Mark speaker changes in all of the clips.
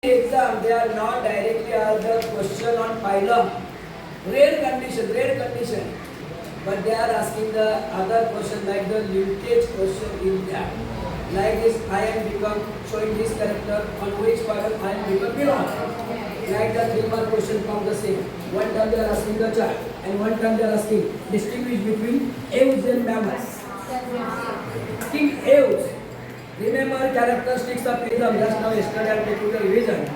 Speaker 1: exam, they are not directly asked the question on phylum. Rare condition. But they are asking the other question like the linkage question in that. Like this, I am become showing this character on which phylum I am become belong. Like the 3-mark question from the same. One time they are asking the child, and one time they are asking distinguish between ewes and mammals. King ewes. Remember characteristics of phylum. Just now yesterday I took the revision.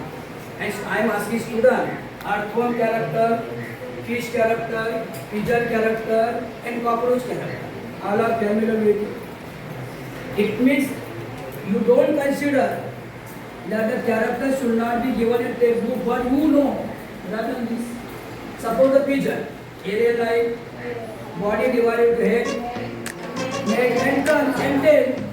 Speaker 1: And I am asking student, earthworm character, fish character, pigeon character, and cockroach character. All are familiar with it. It means you don't consider that the character should not be given in textbook, but you know rather than this. Suppose the pigeon, area line, body divided to head, neck, and trunk, and tail.